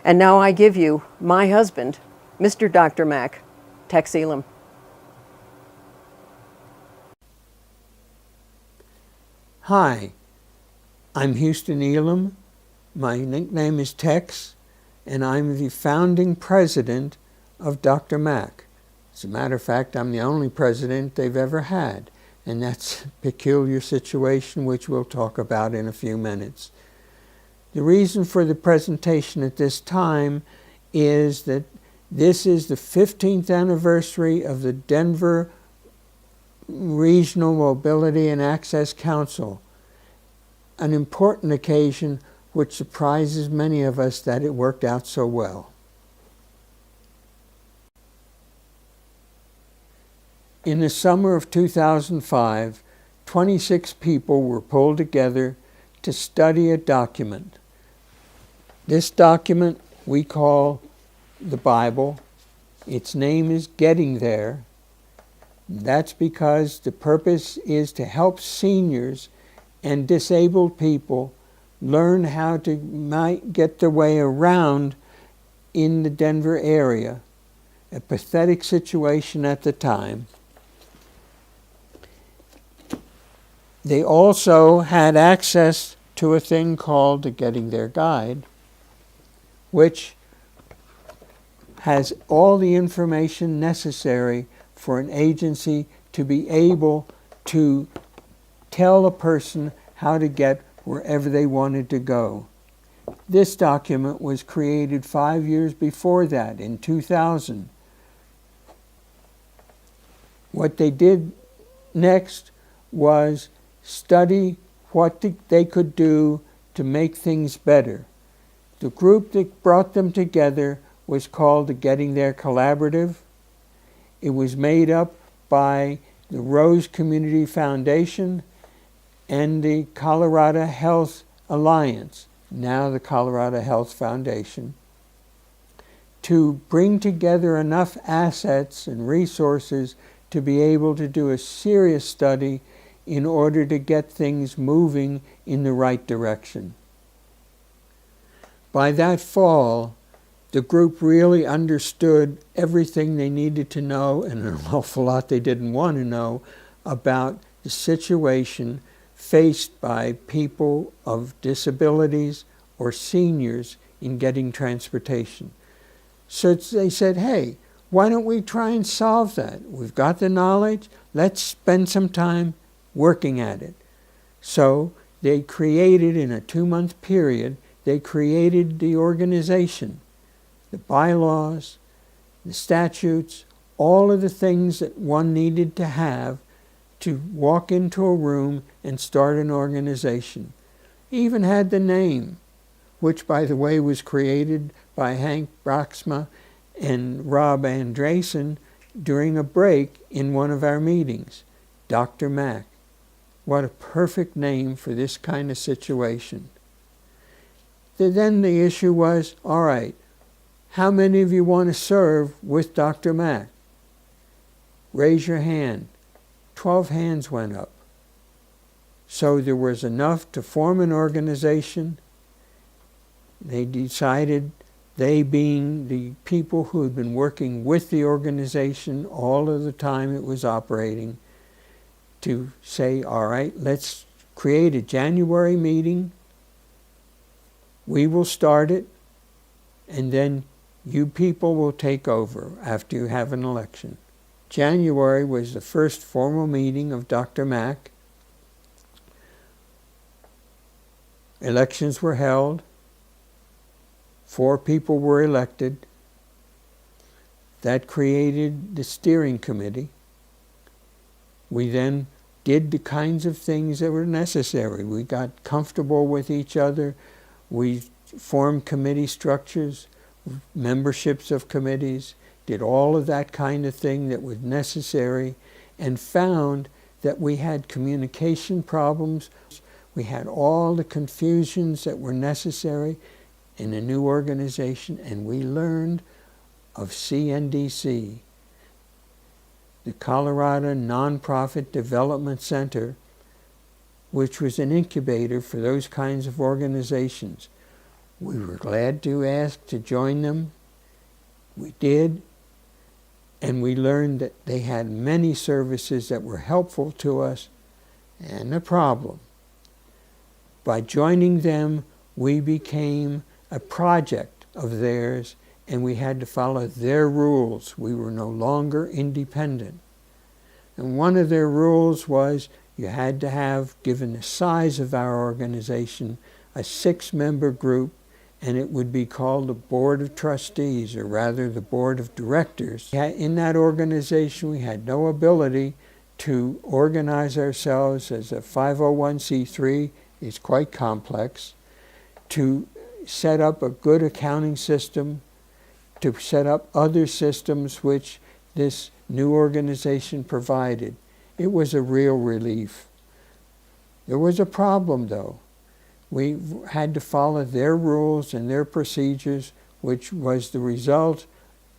And now I give you my husband, Mr. Dr. Mac, Tex Elam. Hi, I'm Houston Elam. My nickname is Tex, and I'm the founding president of DRMAC. As a matter of fact, I'm the only president they've ever had, and that's a peculiar situation which we'll talk about in a few minutes. The reason for the presentation at this time is that this is the 15th anniversary of the Denver Regional Mobility and Access Council, an important occasion which surprises many of us that it worked out so well. In the summer of 2005, 26 people were pulled together to study a document. This document we call the Bible. Its name is Getting There. That's because the purpose is to help seniors and disabled people learn how to get their way around in the Denver area, a pathetic situation at the time. They also had access to a thing called the Getting There Guide, which has all the information necessary for an agency to be able to tell a person how to get wherever they wanted to go. This document was created 5 years before that, in 2000. What they did next was study what they could do to make things better. The group that brought them together was called the Getting There Collaborative. It was made up by the Rose Community Foundation and the Colorado Health Alliance, now the Colorado Health Foundation, to bring together enough assets and resources to be able to do a serious study in order to get things moving in the right direction. By that fall, the group really understood everything they needed to know, and an awful lot they didn't want to know, about the situation faced by people of disabilities or seniors in getting transportation. So they said, hey, why don't we try and solve that? We've got the knowledge, let's spend some time working at it. So they created, in a 2-month period, they created the organization, the bylaws, the statutes, all of the things that one needed to have to walk into a room and start an organization. Even had the name, which, by the way, was created by Hank Broxma and Rob Andresen during a break in one of our meetings, Dr. Mac. What a perfect name for this kind of situation. Then the issue was, all right, how many of you want to serve with Dr. Mac? Raise your hand. 12 hands went up. So there was enough to form an organization. They decided, they being the people who had been working with the organization all of the time it was operating, to say, all right, let's create a January meeting. We will start it, and then you people will take over after you have an election. January was the first formal meeting of Dr. Mac. Elections were held. 4 people were elected. That created the steering committee. We then did the kinds of things that were necessary. We got comfortable with each other. We formed committee structures, memberships of committees, did all of that kind of thing that was necessary, and found that we had communication problems. We had all the confusions that were necessary in a new organization, and we learned of CNDC, the Colorado Nonprofit Development Center, which was an incubator for those kinds of organizations. We were glad to ask to join them. We did. And we learned that they had many services that were helpful to us and a problem. By joining them, we became a project of theirs, and we had to follow their rules. We were no longer independent. And one of their rules was you had to have, given the size of our organization, a 6-member group, and it would be called the Board of Trustees, or rather the Board of Directors. In that organization, we had no ability to organize ourselves as a 501c3. It's quite complex. To set up a good accounting system, to set up other systems which this new organization provided. It was a real relief. There was a problem, though. We had to follow their rules and their procedures, which was the result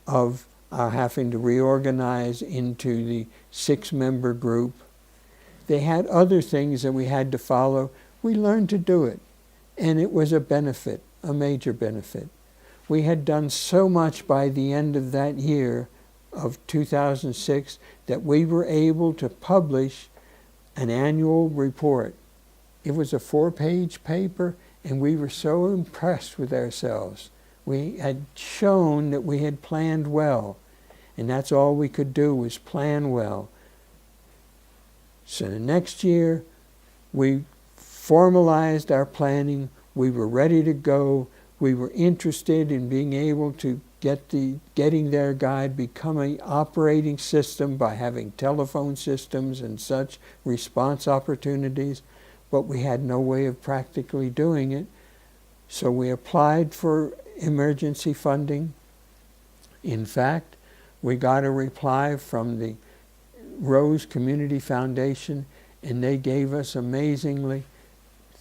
of our having to reorganize into the 6-member group. They had other things that we had to follow. We learned to do it, and it was a benefit, a major benefit. We had done so much by the end of that year of 2006 that we were able to publish an annual report. It was a 4-page paper, and we were so impressed with ourselves. We had shown that we had planned well, and that's all we could do was plan well. So the next year, we formalized our planning. We were ready to go. We were interested in being able to getting their guide become an operating system by having telephone systems and such response opportunities. But we had no way of practically doing it. So we applied for emergency funding. In fact, we got a reply from the Rose Community Foundation, and they gave us, amazingly,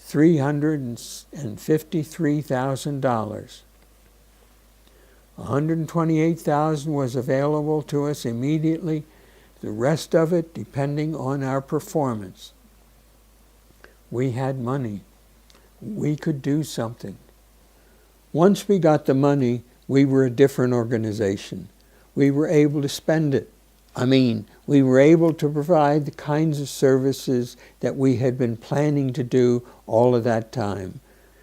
$353,000. $128,000 was available to us immediately, the rest of it depending on our performance. We had money. We could do something. Once we got the money, we were a different organization. We were able to spend it. We were able to provide the kinds of services that we had been planning to do all of that time.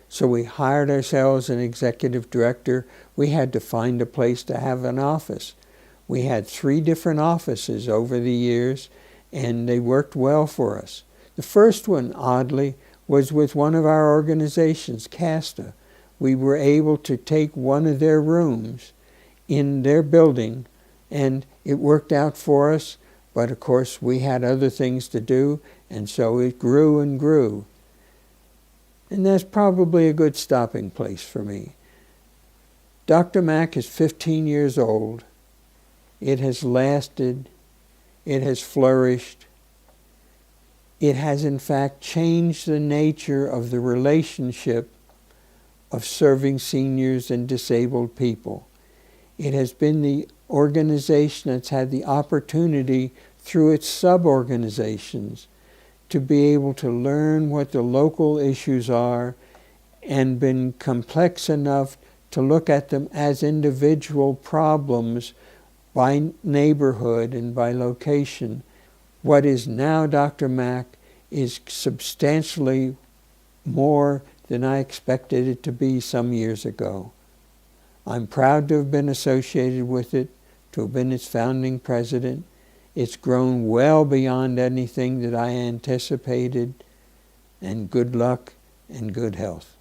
So we hired ourselves an executive director. We had to find a place to have an office. We had 3 different offices over the years, and they worked well for us. The first one, oddly, was with one of our organizations, CASTA. We were able to take one of their rooms in their building, and it worked out for us. But of course, we had other things to do, and so it grew and grew. And that's probably a good stopping place for me. DRMAC is 15 years old. It has lasted. It has flourished. It has, in fact, changed the nature of the relationship of serving seniors and disabled people. It has been the organization that's had the opportunity through its sub-organizations to be able to learn what the local issues are and been complex enough to look at them as individual problems by neighborhood and by location. What is now DRMAC is substantially more than I expected it to be some years ago. I'm proud to have been associated with it, to have been its founding president. It's grown well beyond anything that I anticipated, and good luck and good health.